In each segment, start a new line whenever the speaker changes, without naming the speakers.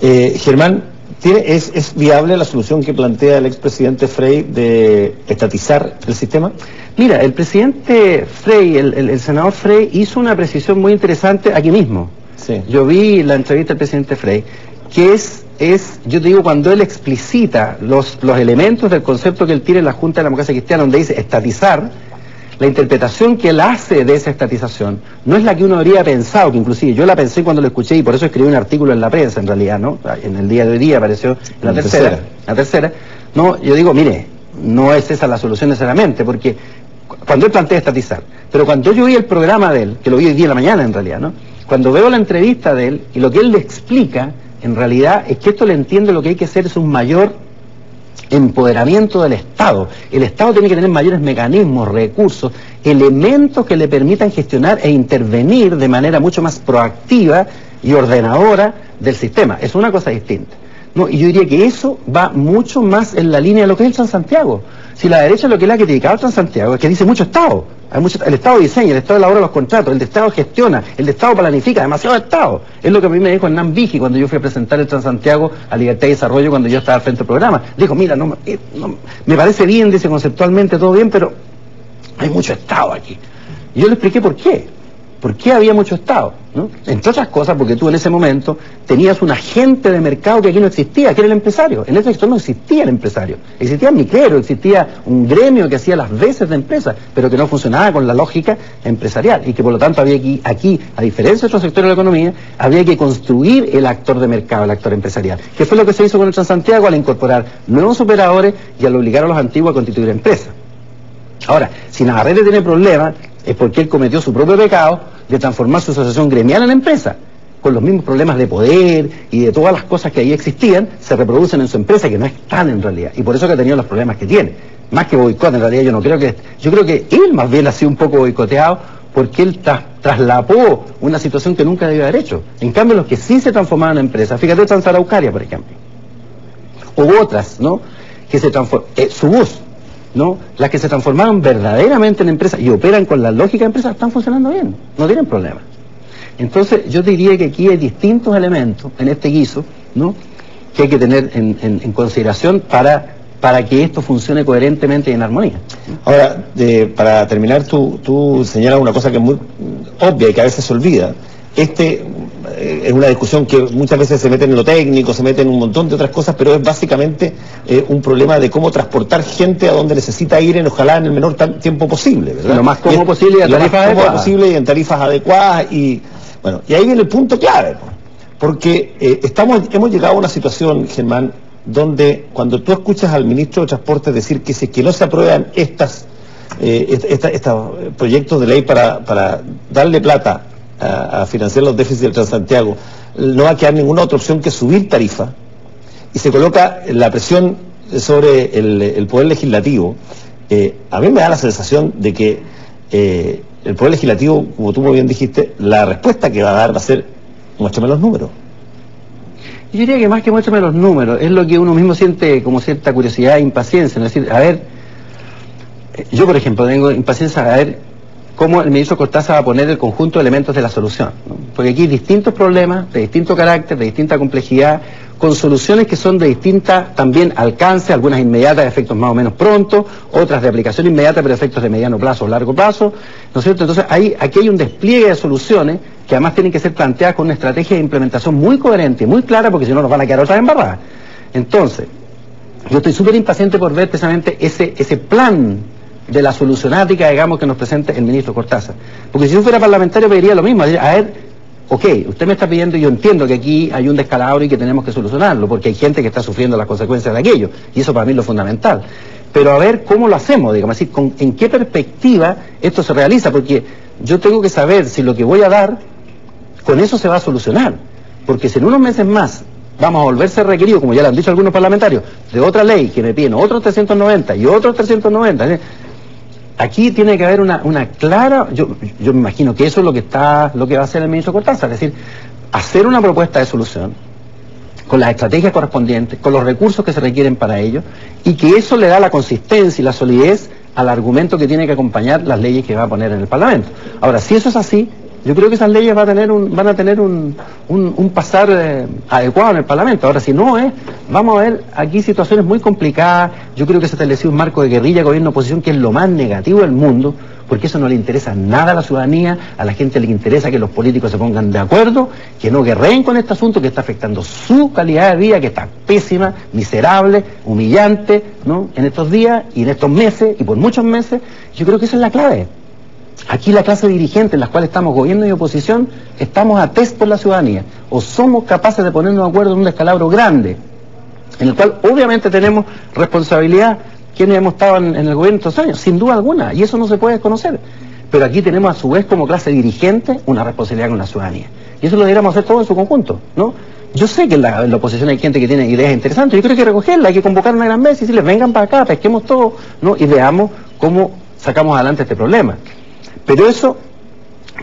Germán, ¿es viable la solución que plantea el expresidente Frey de estatizar el sistema?
Mira, el presidente Frey, el senador Frey, hizo una precisión muy interesante aquí mismo.
Sí.
Yo vi la entrevista del presidente Frey, que yo te digo, cuando él explicita los elementos del concepto que él tiene en la Junta de la Democracia Cristiana, donde dice estatizar, la interpretación que él hace de esa estatización no es la que uno habría pensado, que inclusive yo la pensé cuando lo escuché y por eso escribí un artículo en la prensa, en realidad, ¿no? En el día de hoy día apareció en la tercera. No, yo digo, mire, no es esa la solución necesariamente, porque cuando él plantea estatizar, pero cuando yo vi el programa de él, que lo vi hoy día en la mañana en realidad, ¿no? Cuando veo la entrevista de él y lo que él le explica, en realidad es que esto le entiende lo que hay que hacer es un mayor empoderamiento del Estado. El Estado tiene que tener mayores mecanismos, recursos, elementos que le permitan gestionar e intervenir de manera mucho más proactiva y ordenadora del sistema. Es una cosa distinta. No, y yo diría que eso va mucho más en la línea de lo que es el Transantiago. Si la derecha lo que le ha criticado al Transantiago es que dice mucho Estado. El Estado diseña, el Estado elabora los contratos, el Estado gestiona, el Estado planifica, demasiado Estado. Es lo que a mí me dijo Hernán Vigi cuando yo fui a presentar el Transantiago a Libertad y Desarrollo cuando yo estaba al frente del programa. Dijo, mira, me parece bien, dice conceptualmente todo bien, pero hay mucho Estado aquí. Y yo le expliqué por qué. ¿Por qué había mucho Estado? ¿No? Entre otras cosas porque tú en ese momento tenías un agente de mercado que aquí no existía, que era el empresario. En ese sector no existía el empresario. Existía el micrero, existía un gremio que hacía las veces de empresa, pero que no funcionaba con la lógica empresarial. Y que por lo tanto había aquí, a diferencia de otros sectores de la economía, había que construir el actor de mercado, el actor empresarial. Que fue lo que se hizo con el Transantiago al incorporar nuevos operadores y al obligar a los antiguos a constituir empresas. Ahora, si Navarrete tiene problemas, es porque él cometió su propio pecado de transformar su asociación gremial en empresa, con los mismos problemas de poder y de todas las cosas que ahí existían, se reproducen en su empresa, que no están en realidad, y por eso que ha tenido los problemas que tiene. Más que boicot, en realidad yo creo que él más bien ha sido un poco boicoteado porque él traslapó una situación que nunca debió haber hecho. En cambio, los que sí se transformaron en empresas, fíjate Transaraucaria, por ejemplo, u otras, ¿no?, que se transformaron, Subus, ¿no?, las que se transformaron verdaderamente en empresas y operan con la lógica de empresas, están funcionando bien, no tienen problemas. Entonces yo diría que aquí hay distintos elementos en este guiso, ¿no?, que hay que tener en consideración para que esto funcione coherentemente y en armonía.
Ahora, para terminar, tú señalas una cosa que es muy obvia y que a veces se olvida. Es una discusión que muchas veces se mete en lo técnico, se mete en un montón de otras cosas, pero es básicamente un problema de cómo transportar gente a donde necesita ir, ojalá en el menor tiempo posible, ¿verdad?
Lo más cómodo posible y a tarifas adecuadas.
Y en tarifas adecuadas y ahí viene el punto clave, porque hemos llegado a una situación, Germán, donde cuando tú escuchas al ministro de Transporte decir que si es que no se aprueban estos proyectos de ley para darle plata a financiar los déficits del Transantiago, no va a quedar ninguna otra opción que subir tarifa, y se coloca la presión sobre el Poder Legislativo. A mí me da la sensación de que el Poder Legislativo, como tú muy bien dijiste, la respuesta que va a dar va a ser muéstrame los números.
Yo diría que más que muéstrame los números, es lo que uno mismo siente como cierta curiosidad e impaciencia, es decir, a ver, yo por ejemplo tengo impaciencia a ver cómo el ministro Cortázar va a poner el conjunto de elementos de la solución, ¿no? Porque aquí hay distintos problemas, de distinto carácter, de distinta complejidad, con soluciones que son de distinta también alcance, algunas inmediatas de efectos más o menos pronto, otras de aplicación inmediata pero efectos de mediano plazo o largo plazo, ¿no es cierto? Entonces aquí hay un despliegue de soluciones que además tienen que ser planteadas con una estrategia de implementación muy coherente y muy clara, porque si no nos van a quedar otras embarradas. Entonces, yo estoy súper impaciente por ver precisamente ese plan de la solucionática, digamos, que nos presente el ministro Cortázar. Porque si yo fuera parlamentario pediría lo mismo, a ver, ok, usted me está pidiendo y yo entiendo que aquí hay un descalabro y que tenemos que solucionarlo, porque hay gente que está sufriendo las consecuencias de aquello, y eso para mí es lo fundamental. Pero a ver cómo lo hacemos, digamos así, en qué perspectiva esto se realiza, porque yo tengo que saber si lo que voy a dar, con eso se va a solucionar. Porque si en unos meses más vamos a volverse requeridos, como ya lo han dicho algunos parlamentarios, de otra ley que me piden otros 390 y otros 390, aquí tiene que haber una clara, yo me imagino que eso es lo que va a hacer el ministro Cortázar, es decir, hacer una propuesta de solución con las estrategias correspondientes, con los recursos que se requieren para ello, y que eso le da la consistencia y la solidez al argumento que tiene que acompañar las leyes que va a poner en el Parlamento. Ahora, si eso es así, Yo creo que esas leyes van a tener un pasar adecuado en el Parlamento. Ahora, si no vamos a ver aquí situaciones muy complicadas. Yo creo que se estableció un marco de guerrilla, gobierno-oposición, que es lo más negativo del mundo, porque eso no le interesa nada a la ciudadanía. A la gente le interesa que los políticos se pongan de acuerdo, que no guerreen con este asunto que está afectando su calidad de vida, que está pésima, miserable, humillante, ¿no? En estos días y en estos meses y por muchos meses. Yo creo que esa es la clave. Aquí la clase dirigente en la cual estamos, gobierno y oposición, estamos a test por la ciudadanía. O somos capaces de ponernos de acuerdo en un descalabro grande, en el cual obviamente tenemos responsabilidad quienes hemos estado en el gobierno estos años, sin duda alguna, y eso no se puede desconocer. Pero aquí tenemos a su vez como clase dirigente una responsabilidad con la ciudadanía. Y eso lo deberíamos hacer todo en su conjunto, ¿no? Yo sé que en la oposición hay gente que tiene ideas interesantes, yo creo que hay que recogerlas, hay que convocar una gran mesa y decirles, vengan para acá, pesquemos todo, ¿no? Y veamos cómo sacamos adelante este problema. Pero eso,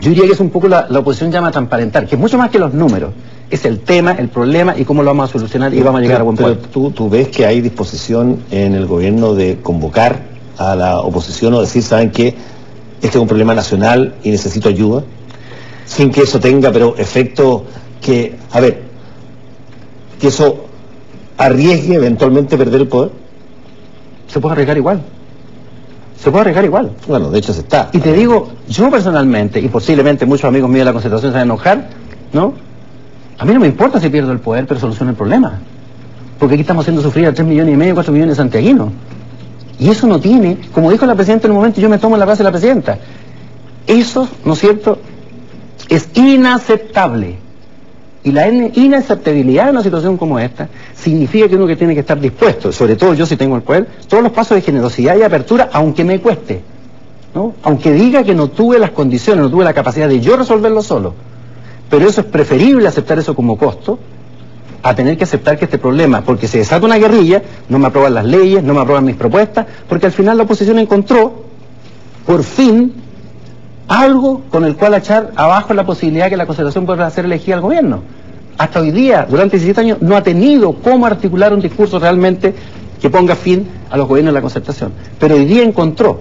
yo diría que es un poco la oposición llama a transparentar, que es mucho más que los números. Es el tema, el problema y cómo lo vamos a solucionar y vamos a llegar a buen puerto.
Pero tú ves que hay disposición en el gobierno de convocar a la oposición o decir, ¿saben qué? Este es un problema nacional y necesito ayuda, sin que eso tenga, pero efecto que, a ver, que eso arriesgue eventualmente perder el poder?
Se puede arriesgar igual. Se puede arriesgar igual.
Bueno, de hecho se está.
Y te digo, yo personalmente, y posiblemente muchos amigos míos de la Concertación se van a enojar, ¿no? A mí no me importa si pierdo el poder, pero soluciono el problema. Porque aquí estamos haciendo sufrir a 3,5 millones, 4 millones de santiaguinos. Y eso no tiene, como dijo la presidenta en un momento, yo me tomo la frase de la presidenta. Eso, ¿no es cierto?, es inaceptable. Y la inaceptabilidad de una situación como esta significa que uno que tiene que estar dispuesto, sobre todo yo si tengo el poder, todos los pasos de generosidad y apertura, aunque me cueste, ¿no? Aunque diga que no tuve las condiciones, no tuve la capacidad de yo resolverlo solo. Pero eso es preferible aceptar eso como costo a tener que aceptar que este problema, porque se desata una guerrilla, no me aprueban las leyes, no me aprueban mis propuestas, porque al final la oposición encontró, por fin, algo con el cual echar abajo la posibilidad que la Concertación pueda ser elegida al gobierno. Hasta hoy día, durante 17 años, no ha tenido cómo articular un discurso realmente que ponga fin a los gobiernos de la Concertación. Pero hoy día encontró.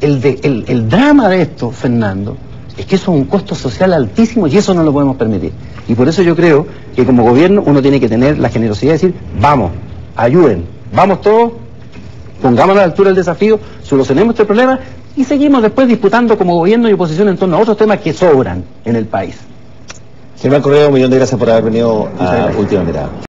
El drama de esto, Fernando, es que eso es un costo social altísimo y eso no lo podemos permitir. Y por eso yo creo que como gobierno uno tiene que tener la generosidad de decir, vamos, ayuden, vamos todos, pongámonos a la altura del desafío, solucionemos este problema y seguimos después disputando como gobierno y oposición en torno a otros temas que sobran en el país.
Germán Correa, 1.000.000 de gracias por haber venido a Última Mirada.